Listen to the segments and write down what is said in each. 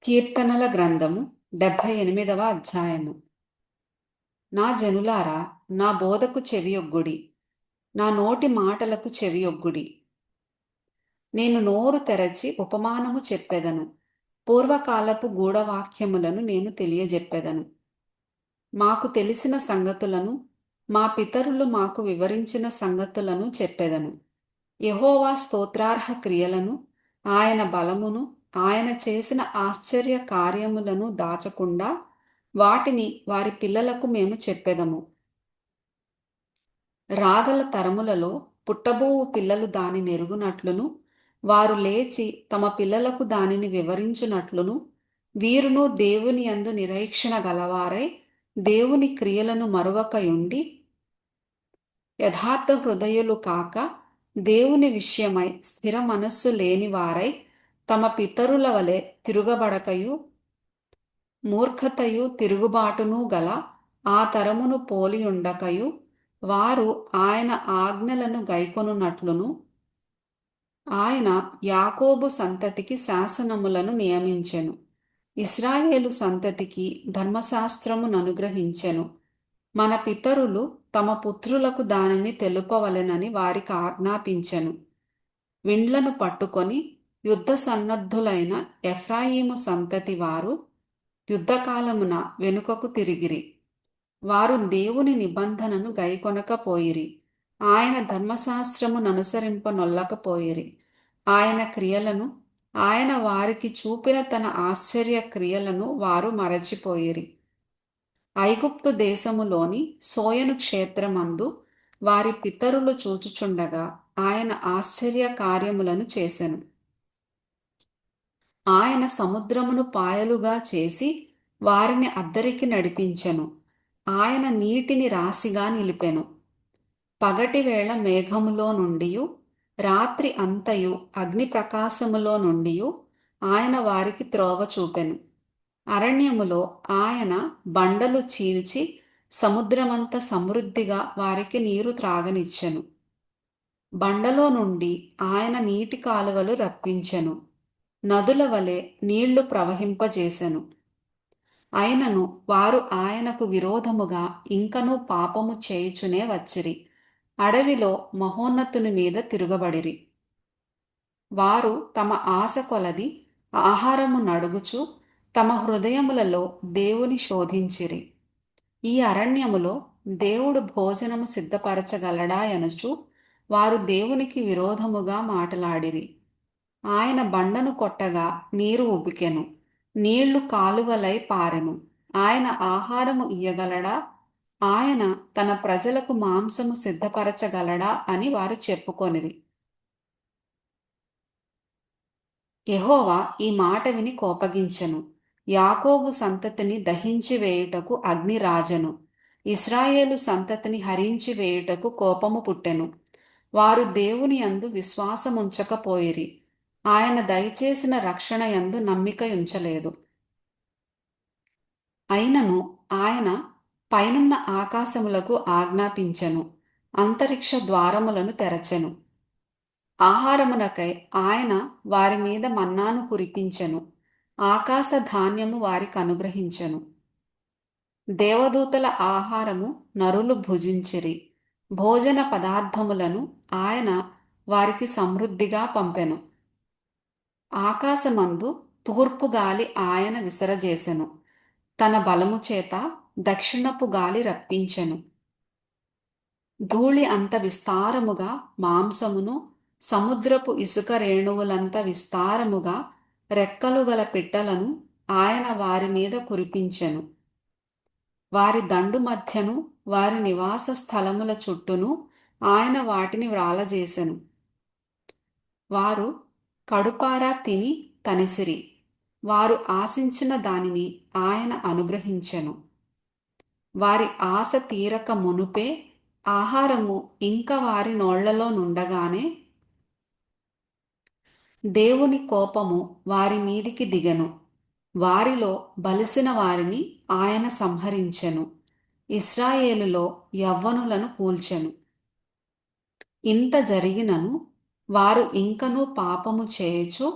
కీర్తనల గ్రంథము 78వ అధ్యాయము. నా జనులారా, నా బోధకు చెవియొగ్గుడి, నా నోటి మాటలకు చెవియొగ్గుడి. నేను నోరు తెరచి ఉపమానము చెప్పెదను, పూర్వకాలపు గూఢవాక్యములను నేను తెలియజెప్పెదను. మాకు తెలిసిన సంగతులను, మా పితరులు మాకు వివరించిన సంగతులను చెప్పెదను. యెహోవా స్తోత్రార్హ క్రియలను, ఆయన బలమును, ఆయన చేసిన ఆశ్చర్య కార్యములను దాచకుండా వాటిని వారి పిల్లలకు మేము చెప్పెదము. రాగల తరములలో పుట్టబోవు పిల్లలు దాని నెరుగునట్లును, వారు లేచి తమ పిల్లలకు దానిని వివరించునట్లును, వీరును దేవుని యందు నిరీక్షణ గలవారై దేవుని క్రియలను మరువకయుండి యథార్థ హృదయులు కాక దేవుని విషయమై స్థిర మనస్సు లేనివారై తమ పితరుల వలె తిరుగబడకయు మూర్ఖతయు తిరుగుబాటును గల ఆ తరమును పోలియుండకయు వారు ఆయన ఆజ్ఞలను గైకొనున్నట్లును ఆయన యాకోబు సంతతికి శాసనములను నియమించెను, ఇశ్రాయేలు సంతతికి ధర్మశాస్త్రముననుగ్రహించెను. మన పితరులు తమ పుత్రులకు దానిని తెలుపవలెనని వారికి ఆజ్ఞాపించెను. విండ్లను పట్టుకొని యుద్ధ సన్నద్ధులైన ఎఫ్రాయిము సంతతి వారు యుద్ధకాలమున వెనుకకు తిరిగిరి. వారు దేవుని నిబంధనను గైకొనకపోయిరి, ఆయన ధర్మశాస్త్రముననుసరింపనొల్లకపోయిరి. ఆయన క్రియలను, ఆయన వారికి చూపిన తన ఆశ్చర్య క్రియలను వారు మరచిపోయిరి. ఐగుప్తు దేశములోని సోయను క్షేత్రమందు వారి పితరులు చూచుచుండగా ఆయన ఆశ్చర్య కార్యములను చేసెను. ఆయన సముద్రమును పాయలుగా చేసి వారిని అద్దరికి నడిపించెను. ఆయన నీటిని రాశిగా నిలిపెను. పగటివేళ మేఘములో నుండియు రాత్రి అంతయు అగ్ని ప్రకాశములో నుండియు ఆయన వారికి త్రోవ చూపెను. అరణ్యములో ఆయన బండలు చీల్చి సముద్రమంత సమృద్ధిగా వారికి నీరు త్రాగనిచ్చెను. బండలో నుండి ఆయన నీటి కాలువలు రప్పించెను, నదుల వలె నీళ్లు ప్రవహింపజేసెను. అయినను వారు ఆయనకు విరోధముగా ఇంకనూ పాపము చేయుచునే వచ్చిరి, అడవిలో మహోన్నతుని మీద తిరుగబడిరి. వారు తమ ఆశ కొలది ఆహారము నడుగుచు తమ హృదయములలో దేవుని శోధించిరి. ఈ అరణ్యములో దేవుడు భోజనము సిద్ధపరచగలడా అనుచు వారు దేవునికి విరోధముగా మాటలాడిరి. ఆయన బండను కొట్టగా నీరు ఉబికెను, నీళ్లు కాలువలై పారెను. ఆయన ఆహారము ఇయ్యగలడా, ఆయన తన ప్రజలకు మాంసము సిద్ధపరచగలడా అని వారు చెప్పుకొనిరి. యెహోవా ఈ మాట విని కోపగించెను. యాకోబు సంతతిని దహించి వేయుటకు అగ్ని రాజెను, ఇశ్రాయేలు సంతతిని హరించి వేయుటకు కోపము పుట్టెను. వారు దేవుని యందు విశ్వాసముంచకపోయిరి, ఆయన దయచేసిన రక్షణ యందు నమ్మిక ఉంచలేదు. అయినను ఆయన పైనున్న ఆకాశములకు ఆజ్ఞాపించెను, అంతరిక్ష ద్వారములను తెరచెను. ఆహారమునకై ఆయన వారి మీద మన్నాను కురిపించెను, ఆకాశ ధాన్యము వారికి అనుగ్రహించెను. దేవదూతల ఆహారము నరులు భుజించిరి, భోజన పదార్థములను ఆయన వారికి సమృద్ధిగా పంపెను. ఆకాశమందు తూర్పు గాలి ఆయన విసరజేసెను, తన బలము చేత దక్షిణపు గాలి రప్పించెను. ధూళి అంత విస్తారముగా మాంసమును, సముద్రపు ఇసుక రేణువులంత విస్తారముగా రెక్కలు గల పిట్టలను ఆయన వారి మీద కురిపించెను. వారి దండు మధ్యను వారి నివాస స్థలముల చుట్టూను ఆయన వాటిని వ్రాలజేసెను. వారు కడుపారా తిని తనిసిరి, వారు ఆశించిన దానిని ఆయన అనుగ్రహించెను. వారి ఆశ తీరక మునుపే ఆహారము ఇంక వారి నోళ్లలో నుండగానే దేవుని కోపము వారి మీదికి దిగెను. వారిలో బలిసిన వారిని ఆయన సంహరించెను, ఇశ్రాయేలులో యవ్వనులను కూల్చెను. ఇంత జరిగినను వారు ఇంకనూ పాపము చేయుచు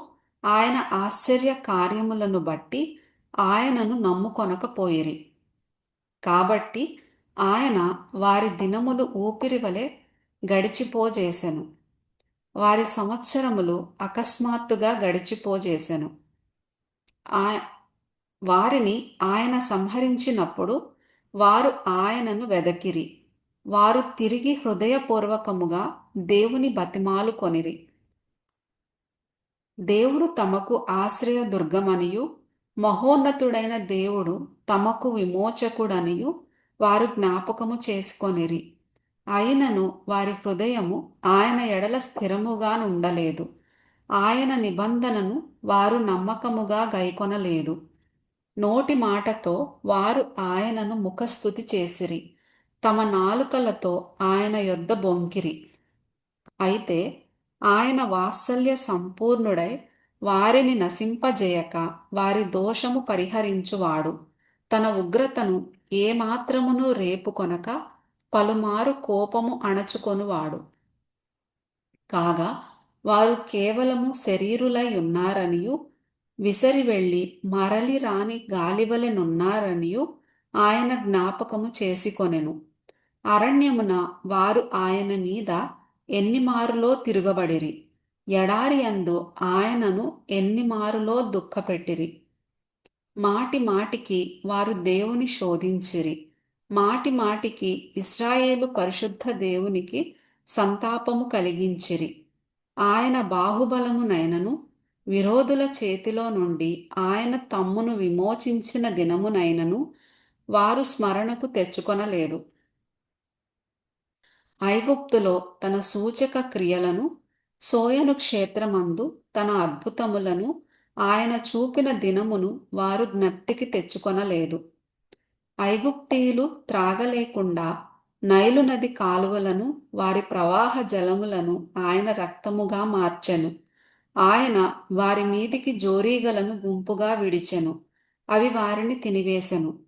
ఆయన ఆశ్చర్య కార్యములను బట్టి ఆయనను నమ్ముకొనకపోయిరి. కాబట్టి ఆయన వారి దినములు ఊపిరివలె గడిచిపోజేసెను. వారి సంవత్సరములు అకస్మాత్తుగా గడిచిపోజేసెను. ఆయ వారిని ఆయన సంహరించినప్పుడు వారు ఆయనను వెదకిరి. వారు తిరిగి హృదయపూర్వకముగా దేవుని బతిమాలుకొనిరి. దేవుడు తమకు ఆశ్రయదుర్గమనియు మహోన్నతుడైన దేవుడు తమకు విమోచకుడనియు వారు జ్ఞాపకము చేసుకొనిరి. అయినను వారి హృదయము ఆయన ఎడల స్థిరముగా నుండలేదు. ఆయన నిబంధనను వారు నమ్మకముగా గైకొనలేదు. నోటి మాటతో వారు ఆయనను ముఖస్తుతి చేసిరి. తమ నాలుకలతో ఆయన యొద్ద బొంకిరి. అయితే ఆయన వాత్సల్య సంపూర్ణుడై వారిని నశింపజేయక వారి దోషము పరిహరించువాడు. తన ఉగ్రతను ఏమాత్రమును రేపుకొనక పలుమారు కోపము అణచుకొనువాడు. కాగా వారు కేవలము శరీరులై ఉన్నారనియు విసరి వెళ్ళి మరలి రాని గాలివలెనున్నారనియు ఆయన జ్ఞాపకము చేసుకొనెను. అరణ్యమున వారు ఆయన మీద ఎన్నిమారులో తిరుగబడిరి. ఎడారి యందు ఆయనను ఎన్నిమారులో దుఃఖపెట్టిరి. మాటి మాటికి వారు దేవుని శోధించిరి. మాటి మాటికి ఇశ్రాయేలు పరిశుద్ధ దేవునికి సంతాపము కలిగించిరి. ఆయన బాహుబలమునైనను విరోధుల చేతిలో నుండి ఆయన తమ్మును విమోచించిన దినమునైనను వారు స్మరణకు తెచ్చుకొనలేదు. ఐగుప్తులో తన సూచక క్రియలను, సోయను క్షేత్రమందు తన అద్భుతములను ఆయన చూపిన దినమును వారు జ్ఞప్తికి తెచ్చుకొనలేదు. ఐగుప్తీయులు త్రాగలేకుండా నైలు నది కాలువలను, వారి ప్రవాహ జలములను ఆయన రక్తముగా మార్చెను. ఆయన వారి మీదికి జోరీగలను గుంపుగా విడిచెను. అవి వారిని తినివేశెను.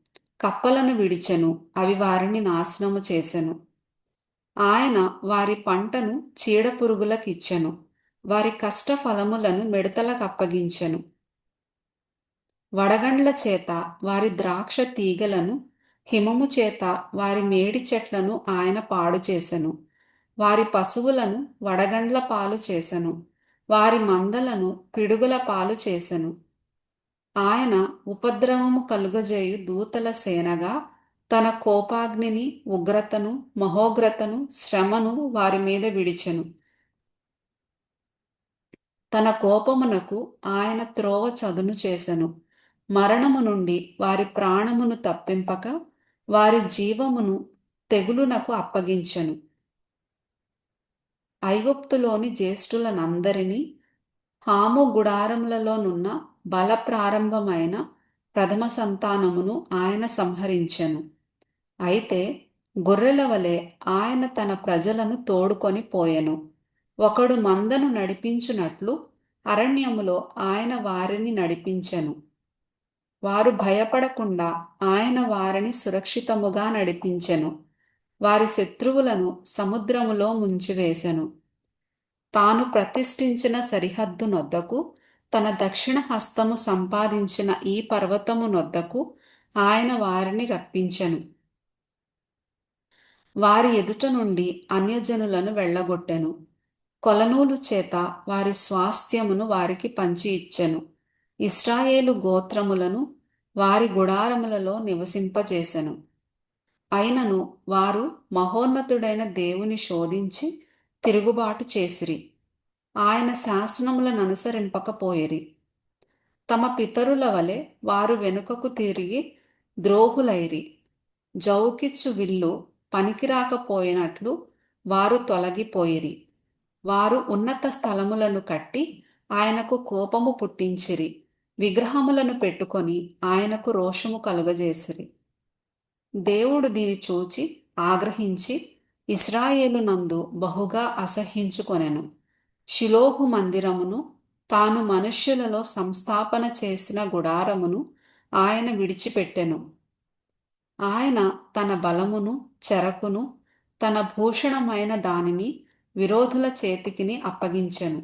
కప్పలను విడిచెను. అవి వారిని నాశనము చేసెను. ఆయన వారి పంటను చీడపురుగులకిచ్చెను. వారి కష్ట ఫలములను మిడతలకప్పగించెను. వడగండ్ల చేత వారి ద్రాక్ష తీగలను, హిమము చేత వారి మేడి చెట్లను ఆయన పాడు చేసెను. వారి పశువులను వడగండ్ల పాలు చేసెను. వారి మందలను పిడుగుల పాలు చేసెను. ఆయన ఉపద్రవము కలుగజేయు దూతల సేనగా తన కోపాగ్నిని, ఉగ్రతను, మహోగ్రతను, శ్రమను వారి మీద విడిచెను. తన కోపమునకు ఆయన త్రోవ చదును చేసెను. మరణము నుండి వారి ప్రాణమును తప్పింపక వారి జీవమును తెగులునకు అప్పగించెను. ఐగుప్తులోని జ్యేష్ఠులనందరినీ, హాము గుడారములలోనున్న బల ప్రారంభమైన ప్రథమ సంతానమును ఆయన సంహరించెను. అయితే గొర్రెల వలె ఆయన తన ప్రజలను తోడుకొని పోయెను. ఒకడు మందను నడిపించునట్లు అరణ్యములో ఆయన వారిని నడిపించెను. వారు భయపడకుండా ఆయన వారిని సురక్షితముగా నడిపించెను. వారి శత్రువులను సముద్రములో ముంచివేశెను. తాను ప్రతిష్ఠించిన సరిహద్దు నొద్దకు, తన దక్షిణ హస్తము సంపాదించిన ఈ పర్వతము నొద్దకు ఆయన వారిని రప్పించెను. వారి ఎదుట నుండి అన్యజనులను వెళ్ళగొట్టెను. కొలనూలు చేత వారి స్వాస్థ్యమును వారికి పంచి ఇచ్చెను. ఇశ్రాయేలు గోత్రములను వారి గుడారములలో నివసింపజేసెను. అయినను వారు మహోన్నతుడైన దేవుని శోధించి తిరుగుబాటు చేసిరి. ఆయన శాసనములను అనుసరింపకపోయిరి. తమ పితరుల వలె వారు వెనుకకు తిరిగి ద్రోహులైరి. జౌకిచ్చు విల్లు పనికిరాకపోయినట్లు వారు తొలగిపోయిరి. వారు ఉన్నత స్థలములను కట్టి ఆయనకు కోపము పుట్టించిరి. విగ్రహములను పెట్టుకొని ఆయనకు రోషము కలుగజేసిరి. దేవుడు దీని చూచి ఆగ్రహించి ఇశ్రాయేలునందు బహుగా అసహ్యించుకొనెను. షిలోహు మందిరమును, తాను మనుష్యులలో సంస్థాపన చేసిన గుడారమును ఆయన విడిచిపెట్టెను. ఆయన తన బలమును, చెరకును, తన భూషణమైన దానిని విరోధుల చేతికిని అప్పగించెను.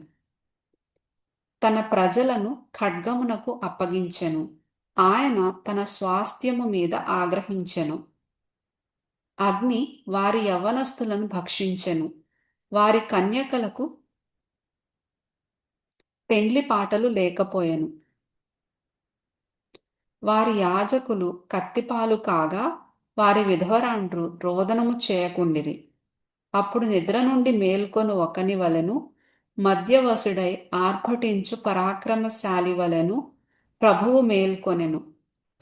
తన ప్రజలను ఖడ్గమునకు అప్పగించెను. ఆయన తన స్వాస్థ్యము మీద ఆగ్రహించెను. అగ్ని వారి యవ్వనస్తులను భక్షించెను. వారి కన్యకలకు పెండ్లి పాటలు లేకపోయెను. వారి యాజకులు కత్తిపాలు కాగా వారి విధవరాండ్రు రోదనము చేయకుండిరి. అప్పుడు నిద్ర నుండి మేల్కొను ఒకని వలెను మధ్యవసుడై ఆర్భటించు పరాక్రమశాలి వలెను ప్రభువు మేల్కొనెను.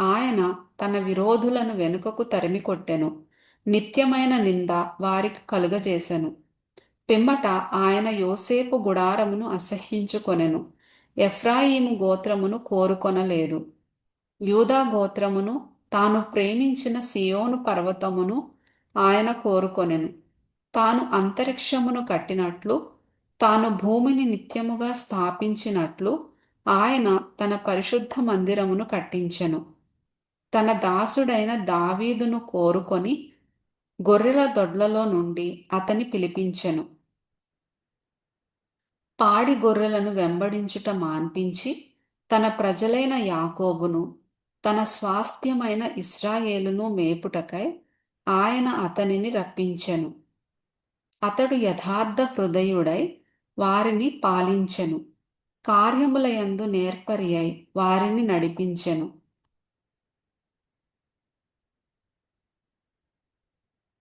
ఆయన తన విరోధులను వెనుకకు తరిమికొట్టెను. నిత్యమైన నింద వారికి కలుగజేసెను. పిమ్మట ఆయన యోసేపు గుడారమును అసహ్యించుకొనెను. ఎఫ్రాయిము గోత్రమును కోరుకొనలేదు. యూదా గోత్రమును, తాను ప్రేమించిన సియోను పర్వతమును ఆయన కోరుకొనెను. తాను అంతరిక్షమును కట్టినట్లు, తాను భూమిని నిత్యముగా స్థాపించినట్లు ఆయన తన పరిశుద్ధ మందిరమును కట్టించెను. తన దాసుడైన దావీదును కోరుకొని గొర్రెల దొడ్లలో నుండి అతని పిలిపించెను. పాడి గొర్రెలను వెంబడించుట మాన్పించి తన ప్రజలైన యాకోబును, తన స్వాస్థ్యమైన ఇశ్రాయేలును మేపుటకై ఆయన అతనిని రప్పించెను. అతడు యథార్థ హృదయుడై వారిని పాలించెను. కార్యములయందు నేర్పరియై వారిని నడిపించెను.